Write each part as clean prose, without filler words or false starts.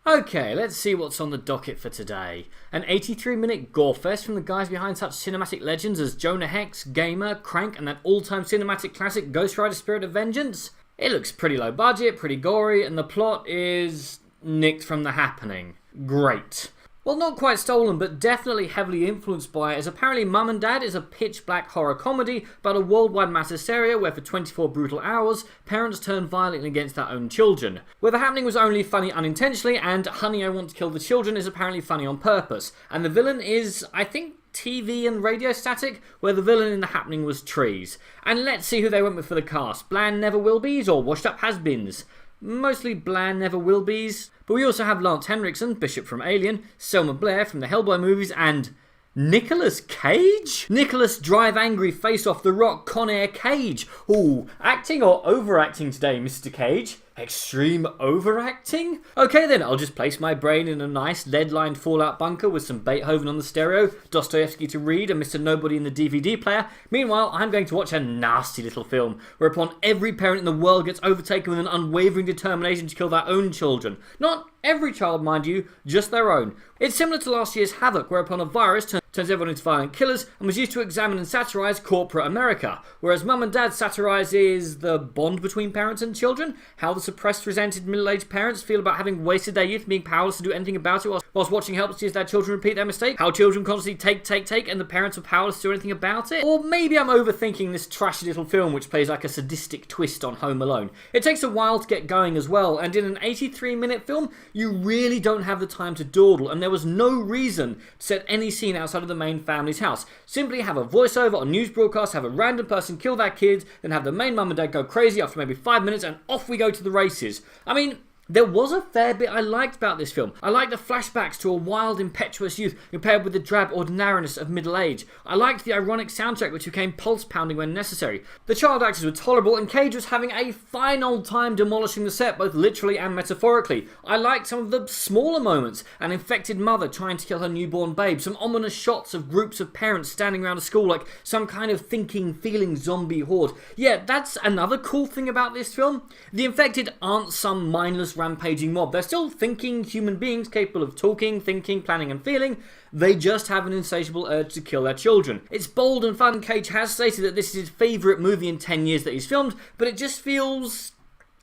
Okay, let's see what's on the docket for today. An 83-minute gore-fest from the guys behind such cinematic legends as Jonah Hex, Gamer, Crank, and that all-time cinematic classic Ghost Rider Spirit of Vengeance. It looks pretty low budget, pretty gory, and the plot is nicked from The Happening. Great. Well, not quite stolen, but definitely heavily influenced by it, as apparently Mum and Dad is a pitch-black horror comedy about a worldwide mass hysteria where for 24 brutal hours, parents turn violent against their own children. Where The Happening was only funny unintentionally, and Honey, I Want to Kill the Children is apparently funny on purpose. And the villain is, I think, TV and Radio Static, where the villain in The Happening was trees. And let's see who they went with for the cast. Bland never-will-bes or washed-up has-beens? Mostly bland never-will-bes. But we also have Lance Henriksen, Bishop from Alien, Selma Blair from the Hellboy movies, and Nicolas Cage? Nicolas Drive Angry Face Off The Rock Con Air Cage. Ooh, acting or overacting today, Mr. Cage? Extreme overacting? Okay then, I'll just place my brain in a nice lead-lined Fallout bunker with some Beethoven on the stereo, Dostoevsky to read, and Mr. Nobody in the DVD player. Meanwhile, I'm going to watch a nasty little film, whereupon every parent in the world gets overtaken with an unwavering determination to kill their own children. Not every child, mind you, just their own. It's similar to last year's Havoc, whereupon a virus turns everyone into violent killers and was used to examine and satirise corporate America, whereas Mum and Dad satirises the bond between parents and children, how the suppressed, resented middle-aged parents feel about having wasted their youth and being powerless to do anything about it whilst watching helplessly as their children repeat their mistake, how children constantly take and the parents are powerless to do anything about it. Or maybe I'm overthinking this trashy little film which plays like a sadistic twist on Home Alone. It takes a while to get going as well, and in an 83-minute film you really don't have the time to dawdle, and there was no reason to set any scene outside of the main family's house. Simply have a voiceover on news broadcast, have a random person kill their kids, then have the main mum and dad go crazy after maybe 5 minutes, and off we go to the races. I mean, there was a fair bit I liked about this film. I liked the flashbacks to a wild, impetuous youth compared with the drab ordinariness of middle age. I liked the ironic soundtrack which became pulse-pounding when necessary. The child actors were tolerable, and Cage was having a fine old time demolishing the set, both literally and metaphorically. I liked some of the smaller moments, an infected mother trying to kill her newborn babe, some ominous shots of groups of parents standing around a school like some kind of thinking, feeling zombie horde. Yeah, that's another cool thing about this film. The infected aren't some mindless rampaging mob. They're still thinking human beings capable of talking, thinking, planning and feeling. They just have an insatiable urge to kill their children. It's bold and fun. Cage has stated that this is his favourite movie in 10 years that he's filmed, but it just feels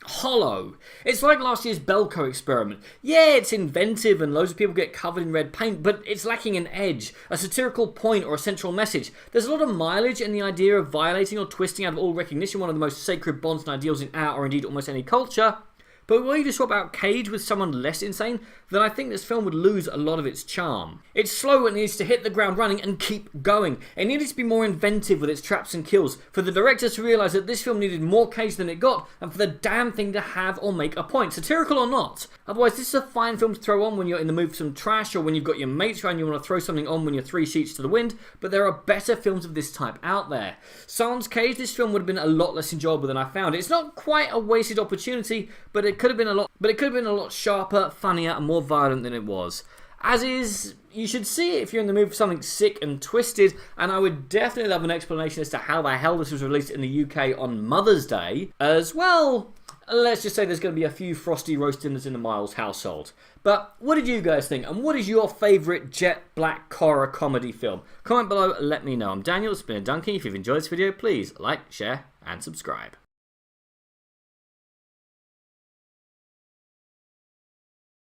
hollow. It's like last year's Belko experiment. Yeah, it's inventive and loads of people get covered in red paint, but it's lacking an edge, a satirical point or a central message. There's a lot of mileage in the idea of violating or twisting out of all recognition one of the most sacred bonds and ideals in our or indeed almost any culture. But were you to swap out Cage with someone less insane, then I think this film would lose a lot of its charm. It's slow and needs to hit the ground running and keep going. It needed to be more inventive with its traps and kills, for the director to realise that this film needed more Cage than it got, and for the damn thing to have or make a point, satirical or not. Otherwise, this is a fine film to throw on when you're in the mood for some trash, or when you've got your mates around and you want to throw something on when you're 3 sheets to the wind, but there are better films of this type out there. Sans Cage, this film would have been a lot less enjoyable than I found it. It's not quite a wasted opportunity, but it could have been a lot sharper, funnier, and more violent than it was. As is, you should see it if you're in the mood for something sick and twisted, and I would definitely love an explanation as to how the hell this was released in the UK on Mother's Day, as well. Let's just say there's going to be a few frosty roast dinners in the Miles household. But what did you guys think? And what is your favourite jet black horror comedy film? Comment below, let me know. I'm Daniel, it's been a Donkey. If you've enjoyed this video, please like, share, and subscribe.